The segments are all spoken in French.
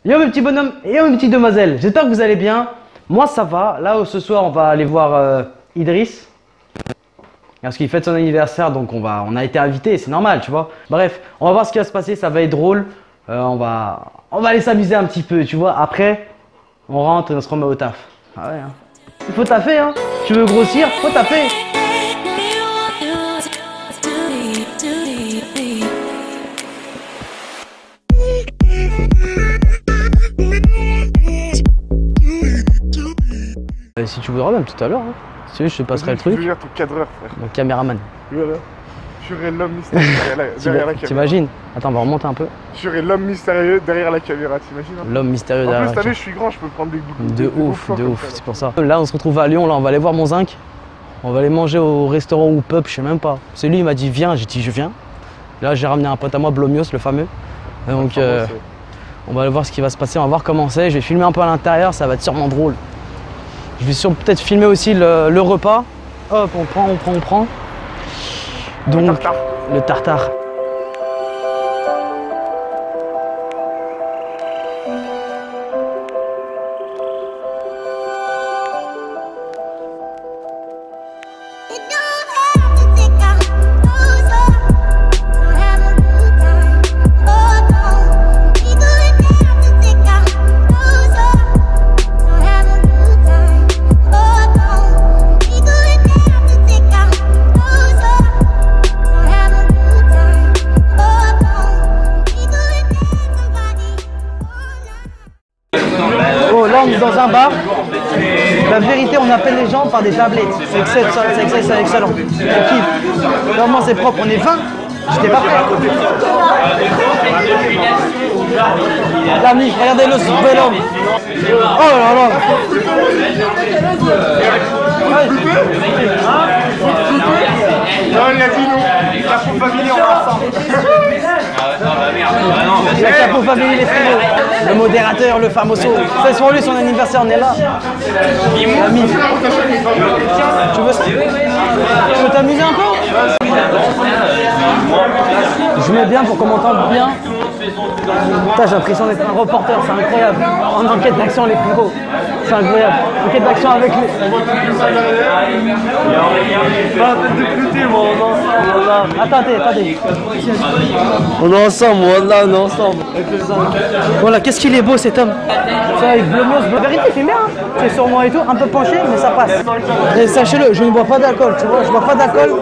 Yo mes petits bonhommes et yo mes petites demoiselles, j'espère que vous allez bien. Moi ça va, là ce soir on va aller voir Idriss. Parce qu'il fête son anniversaire donc on a été invité, c'est normal tu vois. Bref, on va voir ce qui va se passer, ça va être drôle. On va aller s'amuser un petit peu tu vois. Après, on rentre et on se remet au taf. Ah ouais hein. Il faut taffer hein. Tu veux grossir, faut taffer. Si tu voudras même tout à l'heure, hein. Si tu veux, je te passerai le truc. Je veux dire ton cadreur, frère. Mon caméraman. Voilà. Je serai l'homme mystérieux derrière la caméra. T'imagines? Attends, on va remonter un peu. Je serai l'homme mystérieux derrière la caméra, t'imagines hein? L'homme mystérieux derrière la caméra. En plus, t'as vu, je suis grand, je peux prendre des boucles. De ouf, c'est pour ça. Là, on se retrouve à Lyon, là, on va aller voir mon zinc. On va aller manger au restaurant ou pub, je sais même pas. C'est lui, il m'a dit viens, j'ai dit je viens. Là, j'ai ramené un pote à moi, Blomios, le fameux. Donc, on va aller voir ce qui va se passer, on va voir comment c'est. Je vais filmer un peu à l'intérieur, ça va être sûrement drôle. Je vais peut-être filmer aussi le repas. Hop, on prend. Donc, le tartare. Dans un bar, la vérité, on appelle les gens par des tablettes. C'est excellent. On kiffe. Normalement, c'est propre. On est 20. J'étais pas prêt. L'ami, regardez-le, ce bel homme. Oh là là. Non, il a dit non. La Capo Family, on va ensemble. La Capo Family, les frérots. Le modérateur, le famoso. C'est sur lui son anniversaire, on est là. L'ami. Tu veux ça? Tu veux t'amuser un peu? Je mets bien pour qu'on m'entende bien. Putain, j'ai l'impression d'être un reporter, c'est incroyable. En enquête d'action, les frérots. C'est incroyable. Enquête d'action avec les. Pas de plus moi, on est ensemble. Attendez. On est ensemble, voilà, on est ensemble. Voilà, qu'est-ce qu'il est beau cet homme. Ça, avec Blomios, la vérité, il fait bien. Hein. C'est sur moi et tout, un peu penché, mais ça passe. Et sachez-le, je ne bois pas d'alcool, tu vois. Je bois pas d'alcool.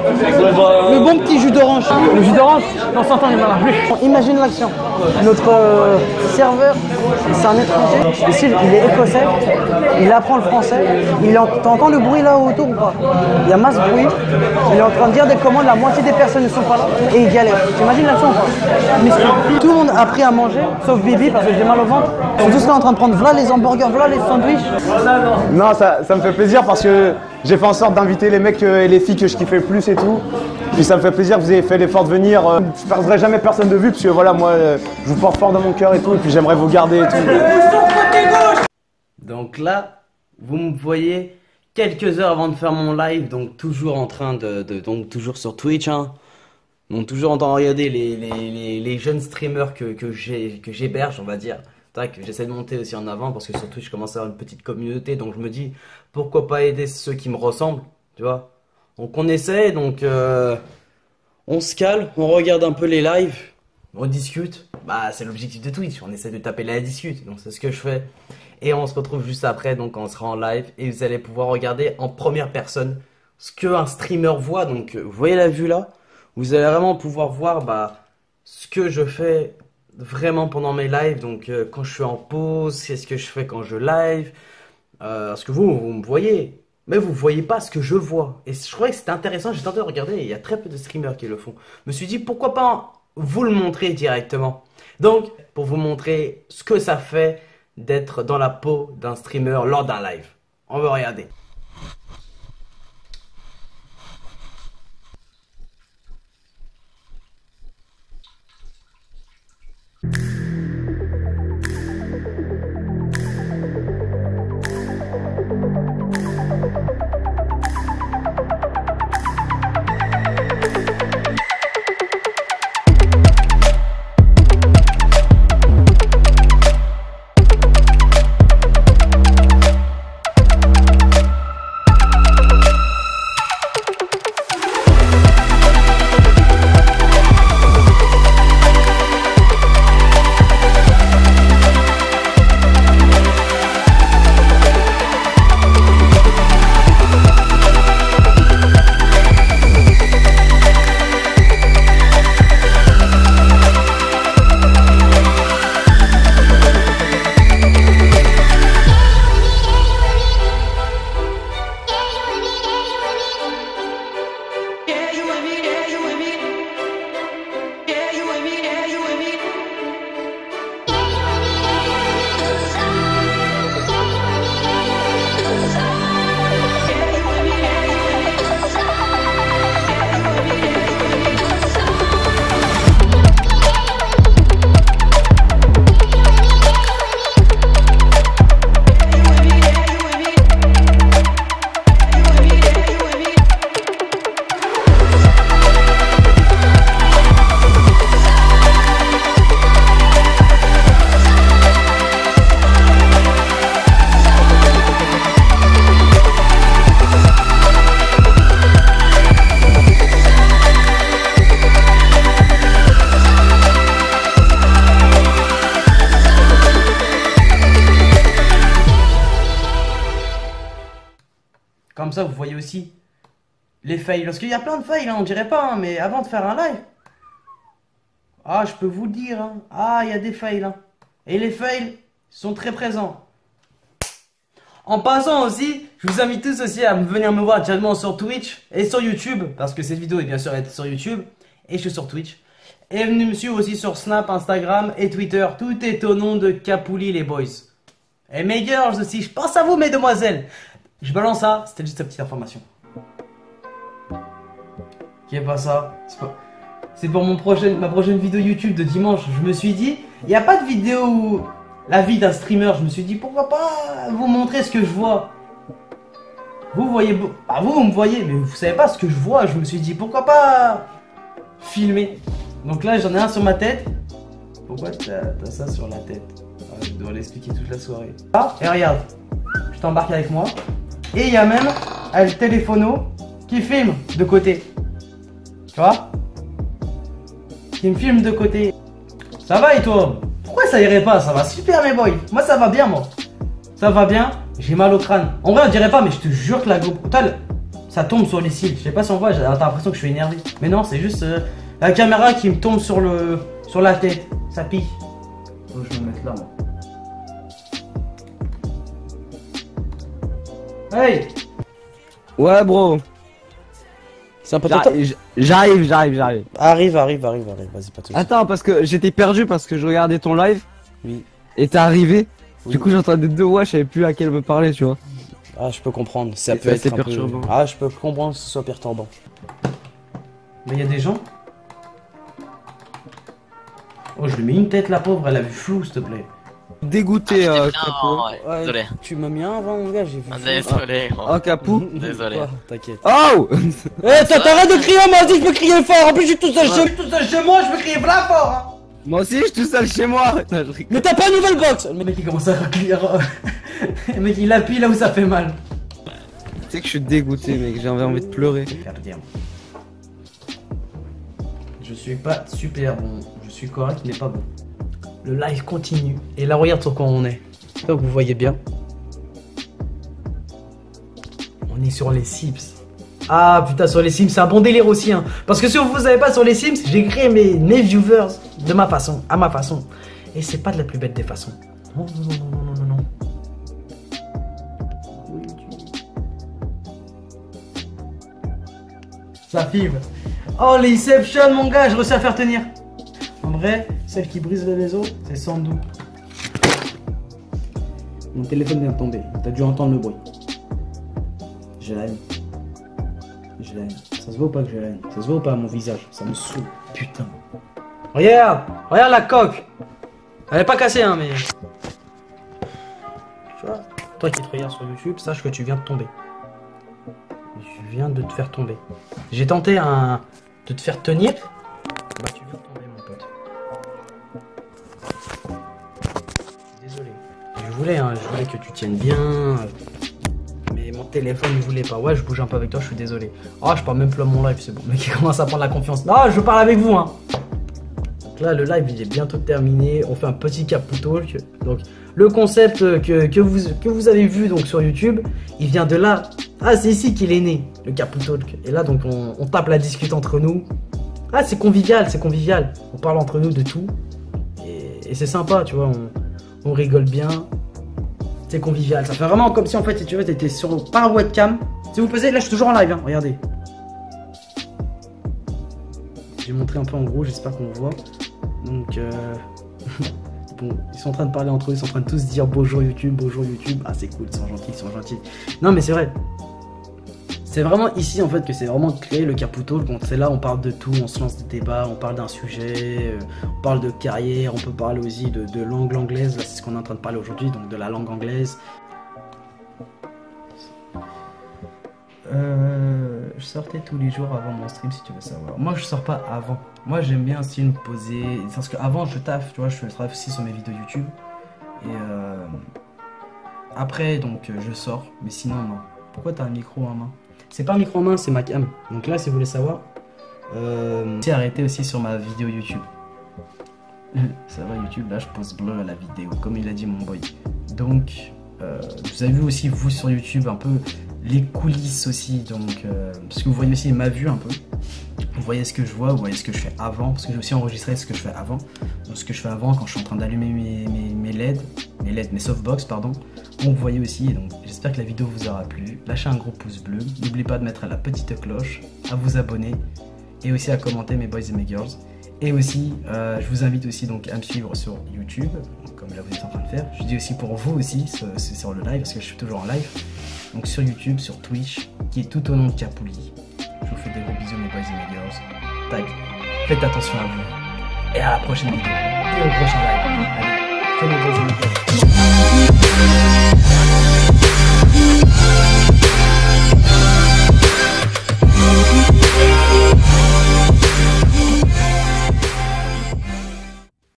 Le bon petit jus d'orange. Le jus d'orange, on s'entend, il n'en a plus. Imagine l'action. Notre serveur, c'est un étranger. Ici, il est écossais. Il apprend le français. T'entends le bruit là autour ou pas? Il y a masse bruit. Il est en train de dire des commandes. La moitié des personnes ne sont pas là. Et il galère. T'imagines l'action ou pas? Tout le monde a pris à manger, sauf Bibi parce que j'ai mal au ventre. Ils sont tous là en train de prendre voilà les hamburgers, voilà les sandwichs. Non, ça me fait plaisir parce que j'ai fait en sorte d'inviter les mecs et les filles que je kiffais le plus et tout. Puis ça me fait plaisir que vous ayez fait l'effort de venir. Je ne perdrai jamais personne de vue parce que voilà, moi, je vous porte fort dans mon cœur et tout. Et puis j'aimerais vous garder et tout. Donc là, vous me voyez quelques heures avant de faire mon live, donc toujours en train donc toujours sur Twitch, hein. Donc toujours en train de regarder les jeunes streamers que j'héberge, on va dire. Que j'essaie de monter aussi en avant parce que sur Twitch je commence à avoir une petite communauté, donc je me dis pourquoi pas aider ceux qui me ressemblent, tu vois. Donc on essaie, donc on se cale, on regarde un peu les lives, on discute. Bah c'est l'objectif de Twitch, on essaie de taper la discute, donc c'est ce que je fais. Et on se retrouve juste après, donc on sera en live et vous allez pouvoir regarder en première personne ce qu'un streamer voit. Donc vous voyez la vue là, vous allez vraiment pouvoir voir ce que je fais vraiment pendant mes lives. Donc quand je suis en pause, c'est ce que je fais quand je live. Parce que vous me voyez, mais vous voyez pas ce que je vois. Et je trouvais que c'était intéressant, j'ai tenté de regarder, et il y a très peu de streamers qui le font. Je me suis dit pourquoi pas vous le montrer directement. Donc pour vous montrer ce que ça fait d'être dans la peau d'un streamer lors d'un live. On va regarder. Comme ça, vous voyez aussi les fails. Parce qu'il y a plein de fails, hein, on dirait pas, hein, mais avant de faire un live. Ah, je peux vous le dire. Hein. Ah, il y a des fails. Hein. Et les fails sont très présents. En passant aussi, je vous invite tous aussi à venir me voir directement sur Twitch et sur YouTube. Parce que cette vidéo est bien sûr sur YouTube. Et je suis sur Twitch. Et venez me suivre aussi sur Snap, Instagram et Twitter. Tout est au nom de Capouli les boys. Et mes girls aussi, je pense à vous mes demoiselles. Je balance ça, c'était juste une petite information. Qui est pas ça? C'est pour ma prochaine vidéo YouTube de dimanche. Je me suis dit, il n'y a pas de vidéo où la vie d'un streamer. Je me suis dit, pourquoi pas vous montrer ce que je vois. Vous voyez, bah vous me voyez, mais vous savez pas ce que je vois. Je me suis dit, pourquoi pas filmer. Donc là, j'en ai un sur ma tête. Pourquoi t'as ça sur la tête? Je dois l'expliquer toute la soirée. Ah, et regarde, je t'embarque avec moi. Et il y a même un téléphono qui filme de côté. Tu vois? Qui me filme de côté. Ça va et toi? Pourquoi ça irait pas? Ça va super mes boys. Moi ça va bien moi. Ça va bien. J'ai mal au crâne. En vrai on dirait pas mais je te jure que la GoPro, ça tombe sur les cils. Je sais pas si on voit, t'as l'impression que je suis énervé. Mais non c'est juste la caméra qui me tombe sur la tête. Ça pique. Faut que je me mette là moi. Hey! Ouais, bro. C'est un peu trop. J'arrive. Arrive, vas-y, pas tout de suite. Attends, parce que j'étais perdu parce que je regardais ton live. Oui. Et t'es arrivé. Oui. Du coup, j'entendais deux voix, je savais plus à quelle me parler, tu vois. Ah, je peux comprendre. Ça C'est peut être assez un peu... perturbant. Ah, je peux comprendre que ce soit perturbant. Mais il y a des gens. Oh, je lui mets une tête, la pauvre, elle a vu flou, s'il te plaît. Dégoûté, Capou. Ouais, désolé. Tu m'as mis un avant, mon gars, j'ai vu. Désolé, gros. Oh, Capou. Désolé. Ouais, t'inquiète. Oh. Eh, t'arrêtes de crier, moi aussi, je peux crier fort. En plus, je suis tout seul chez moi, je peux crier plein fort. Hein. Moi aussi, je suis tout seul chez moi. Non, je rigole. Mais t'as pas une nouvelle box. Le mec, il commence à crier. Le mec, il appuie là où ça fait mal. Tu sais que je suis dégoûté, mec. J'ai envie de pleurer. Je suis pas super bon. Je suis correct, mais pas bon. Le live continue. Et là, regarde sur quoi on est. Donc, vous voyez bien. On est sur les Sims. Ah putain, sur les Sims, c'est un bon délire aussi. Hein. Parce que si vous savez pas sur les Sims, j'ai créé mes viewers de ma façon, à ma façon. Et c'est pas de la plus bête des façons. Non, non. Ça filme. Oh, l'Inception, mon gars, je réussis à faire tenir. En vrai, celle qui brise le réseau, c'est Sandou. Mon téléphone vient de tomber. T'as dû entendre le bruit. J'ai la haine. J'ai la haine. Ça se voit pas que j'ai la haine. Ça se voit pas à mon visage. Ça me saoule. Putain. Regarde la coque. Elle est pas cassée, hein, mais... Tu vois, toi qui te regardes sur YouTube, sache que tu viens de tomber. Je viens de te faire tomber. J'ai tenté de te faire tenir. Bah tu viens de tomber mon pote. Désolé. Je voulais que tu tiennes bien. Mais mon téléphone ne voulait pas. Ouais, je bouge un peu avec toi, je suis désolé. Oh, je parle même plus à mon live, c'est bon. Le mec il commence à prendre la confiance. Non, je parle avec vous, hein. Donc là, le live il est bientôt terminé. On fait un petit Capou Talk. Donc le concept que vous avez vu donc sur YouTube, il vient de là. Ah, c'est ici qu'il est né, le Capou Talk. Et là, donc, on tape la discute entre nous. Ah, c'est convivial, c'est convivial. On parle entre nous de tout. Et c'est sympa, tu vois, on rigole bien. C'est convivial. Ça fait vraiment comme si, en fait, si tu veux, t'étais par webcam. Si vous posez, là, je suis toujours en live, hein, regardez. J'ai montré un peu en gros, j'espère qu'on voit. Donc, bon, ils sont en train de parler entre eux, ils sont en train de tous dire bonjour YouTube, bonjour YouTube. Ah, c'est cool, ils sont gentils. Non, mais c'est vrai. C'est vraiment ici en fait que c'est vraiment créé le Capou Talk. C'est là on parle de tout, on se lance des débats, on parle d'un sujet, on parle de carrière, on peut parler aussi de langue anglaise. Là c'est ce qu'on est en train de parler aujourd'hui, donc de la langue anglaise. Je sortais tous les jours avant mon stream si tu veux savoir. Moi je sors pas avant. Moi j'aime bien aussi me poser. Parce qu'avant je taffe, tu vois, je travaille aussi sur mes vidéos YouTube. Et après donc je sors, mais sinon non. Pourquoi t'as un micro en main? C'est pas un micro en main, c'est ma cam. Donc là, si vous voulez savoir, j'ai arrêté aussi sur ma vidéo YouTube. Ça va YouTube, là je pose bleu à la vidéo, comme il a dit mon boy. Donc, vous avez vu aussi vous sur YouTube un peu les coulisses aussi, donc parce que vous voyez aussi ma vue un peu. Vous voyez ce que je vois, vous voyez ce que je fais avant, parce que j'ai aussi enregistré ce que je fais avant. Donc ce que je fais avant quand je suis en train d'allumer mes softbox, pardon. Donc vous voyez aussi, donc j'espère que la vidéo vous aura plu. Lâchez un gros pouce bleu, n'oubliez pas de mettre la petite cloche, à vous abonner et aussi à commenter mes boys et mes girls. Et aussi, je vous invite aussi donc à me suivre sur YouTube, comme là vous êtes en train de faire. Je dis aussi pour vous aussi, c'est sur le live, parce que je suis toujours en live. Donc sur YouTube, sur Twitch, qui est tout au nom de Capouli. Je vous fais des gros bisous mes boys et mes girls. Tac, faites attention à vous. Et à la prochaine vidéo. Et au prochain live. Allez, faites mes boys et mes girls.